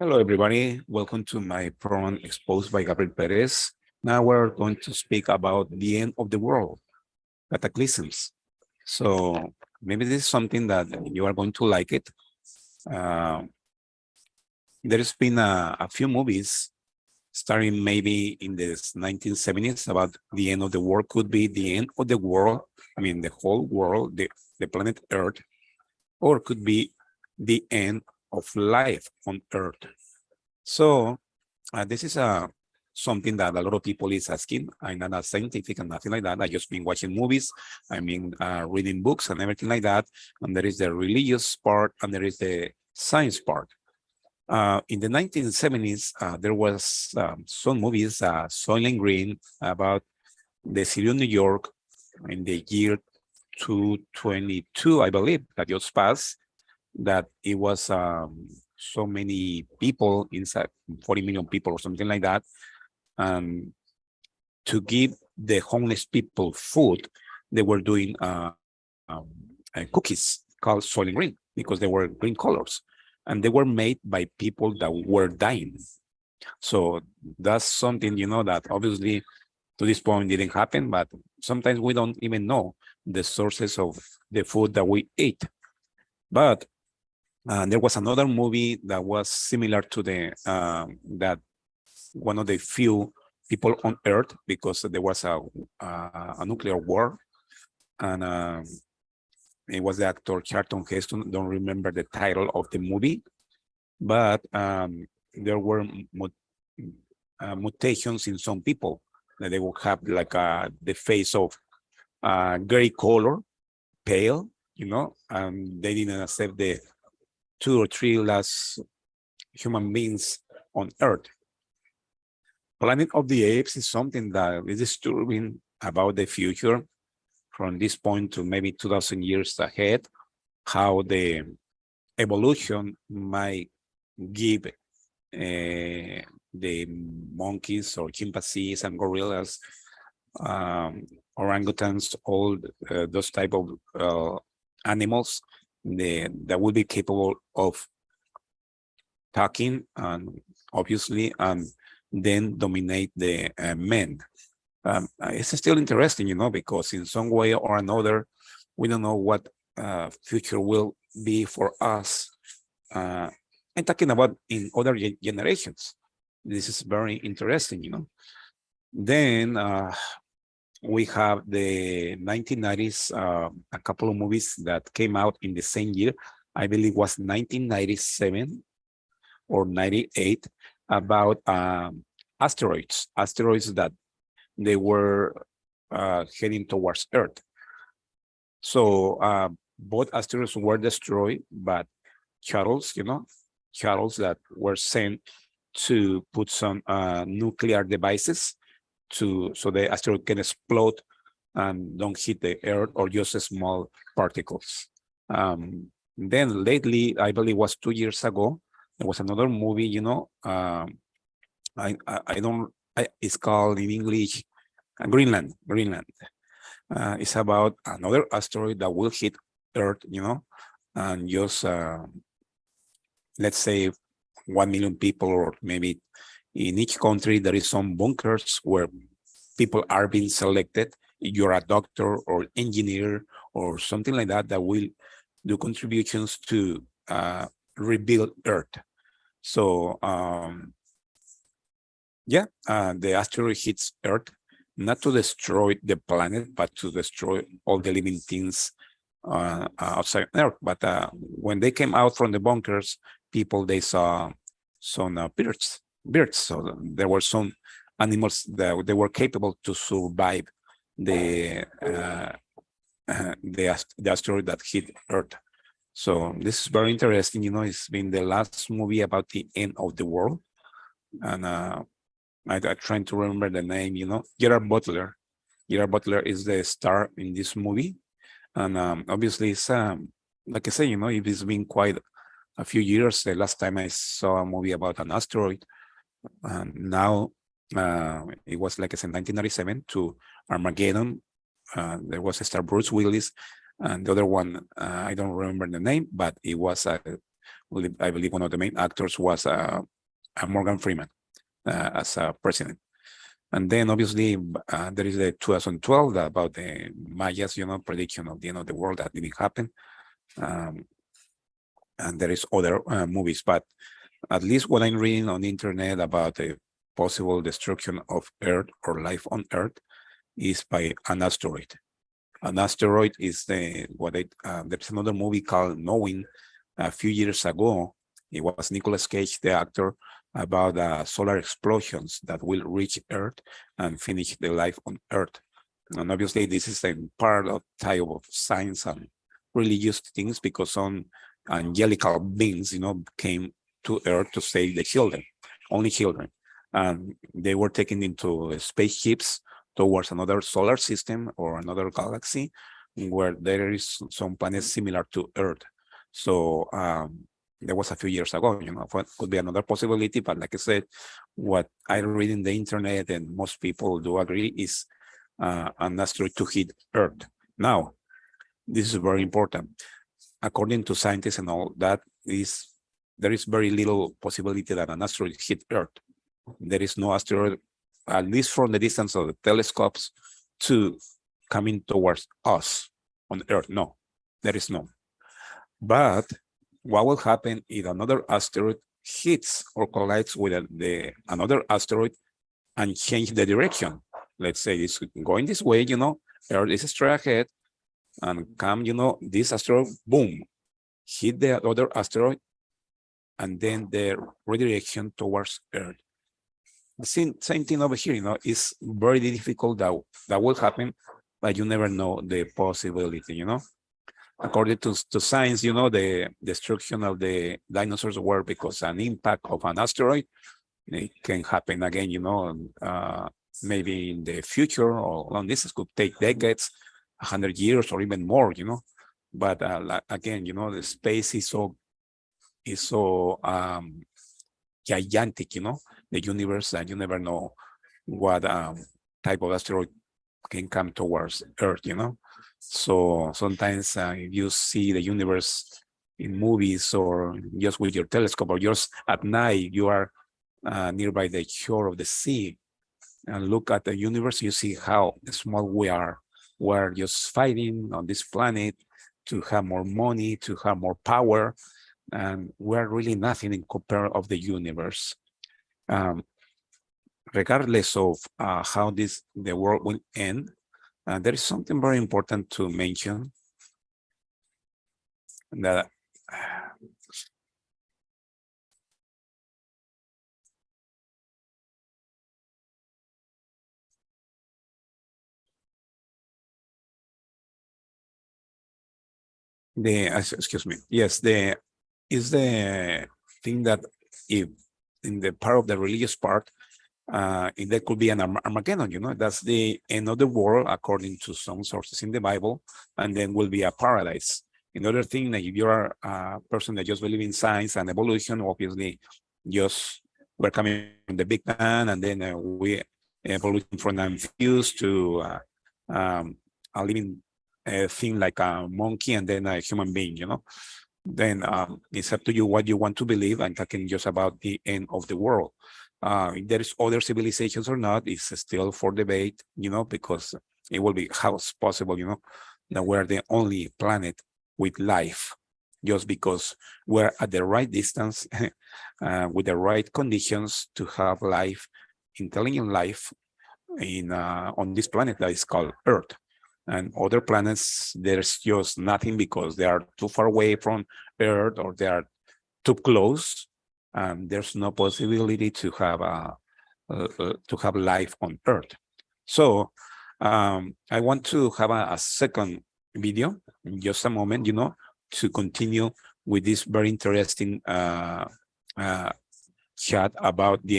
Hello, everybody. Welcome to my program exposed by Gabriel Perez. Now we're going to speak about the end of the world, cataclysms. So maybe this is something that you are going to like it. Uh, there's been a few movies starting maybe in the 1970s about the end of the world. Could be the end of the world. I mean, the whole world, the planet Earth, or could be the end of life on Earth. So this is something that a lot of people is asking. I'm not a scientific and nothing like that. I just been watching movies. I mean, reading books and everything like that. And there is the religious part and there is the science part. In the 1970s, there was some movies, Soylent Green, about the city of New York in the year 222, I believe, that just passed, that it was so many people inside, 40 million people or something like that, um, to give the homeless people food. They were doing cookies called Soylent Green because they were green colors, and they were made by people that were dying. So that's something, that obviously to this point didn't happen, but sometimes we don't even know the sources of the food that we eat. But there was another movie that was similar to the that one of the few people on Earth, because there was a nuclear war, and it was the actor Charlton Heston. Don't remember the title of the movie, but there were mutations in some people that they would have like the face of gray color, pale, and they didn't accept the two or three last human beings on Earth. Planet of the Apes is something that is disturbing about the future from this point to maybe 2000 years ahead, how the evolution might give the monkeys or chimpanzees and gorillas, orangutans, all those type of animals that will be capable of talking and obviously then dominate the men. It's still interesting, because in some way or another, we don't know what future will be for us. I'm talking about in other generations. This is very interesting. Then we have the 1990s, a couple of movies that came out in the same year. I believe was 1997 or 98, about asteroids that they were heading towards Earth. So both asteroids were destroyed, but shuttles, shuttles that were sent to put some nuclear devices so the asteroid can explode and don't hit the Earth or just small particles. Then lately, I believe it was 2 years ago, there was another movie, it's called in English, Greenland. It's about another asteroid that will hit Earth, and just, let's say 1 million people, or maybe in each country, there is some bunkers where people are being selected. You're a doctor or engineer or something like that, that will do contributions to rebuild Earth. So the asteroid hits Earth, not to destroy the planet, but to destroy all the living things outside Earth. But when they came out from the bunkers, they saw some birds. So there were some animals that they were capable to survive the asteroid that hit Earth. So this is very interesting. It's been the last movie about the end of the world, and I'm trying to remember the name. Gerard Butler. Gerard Butler is the star in this movie, and obviously it's like I say, it's been quite a few years. The last time I saw a movie about an asteroid, and now it was, like I said, 1997 to Armageddon. There was a star Bruce Willis, and the other one I don't remember the name, but it was I believe one of the main actors was Morgan Freeman as a president. And then obviously there is the 2012 about the Mayas, prediction of the end of the world that didn't happen. And there is other movies, but at least what I'm reading on the internet about the possible destruction of Earth or life on Earth is by an asteroid. An asteroid is there's another movie called Knowing a few years ago. It was Nicolas Cage, the actor, about solar explosions that will reach Earth and finish the life on Earth. And obviously this is a part of type of science and religious things, because some angelical beings, came to Earth to save the children, only children. And they were taken into spaceships towards another solar system or another galaxy where there is some planets similar to Earth. So that was a few years ago, could be another possibility. But like I said, what I read in the internet and most people do agree is an asteroid to hit Earth. Now, this is very important. According to scientists and all that, there is very little possibility that an asteroid hit Earth. There is no asteroid, at least from the distance of the telescopes, to coming towards us on Earth. No, there is no. But what will happen if another asteroid hits or collides with another asteroid and change the direction? Let's say it's going this way, Earth is straight ahead, and come, this asteroid, boom, hit the other asteroid, and then the redirection towards Earth. The same thing over here, is very difficult that will happen, but you never know the possibility, According to science, the destruction of the dinosaurs were because an impact of an asteroid. It can happen again, maybe in the future, or long distance could take decades, 100 years, or even more, But again, the space is so gigantic, the universe, that you never know what type of asteroid can come towards Earth, So sometimes if you see the universe in movies or just with your telescope or just at night, you are nearby the shore of the sea and look at the universe, you see how small we are. We're just fighting on this planet to have more money, to have more power, and we're really nothing in comparison of the universe. Regardless of how the world will end, there is something very important to mention, that excuse me, yes, is the thing that if in the part of the religious part, if there could be an Armageddon, that's the end of the world according to some sources in the Bible, and then will be a paradise. Another thing, that if you're a person that just believes in science and evolution, obviously we're coming from the Big Bang, and then we evolution from amphibians to a living thing like a monkey, and then a human being, Then it's up to you what you want to believe. I'm talking just about the end of the world. If there is other civilizations or not, it's still for debate, because it will be how it's possible, that we're the only planet with life, just because we're at the right distance with the right conditions to have life, intelligent life on this planet that is called Earth. And other planets, there's just nothing, because they are too far away from Earth or they are too close. And there's no possibility to have life on Earth. So I want to have a second video in just a moment, to continue with this very interesting chat about the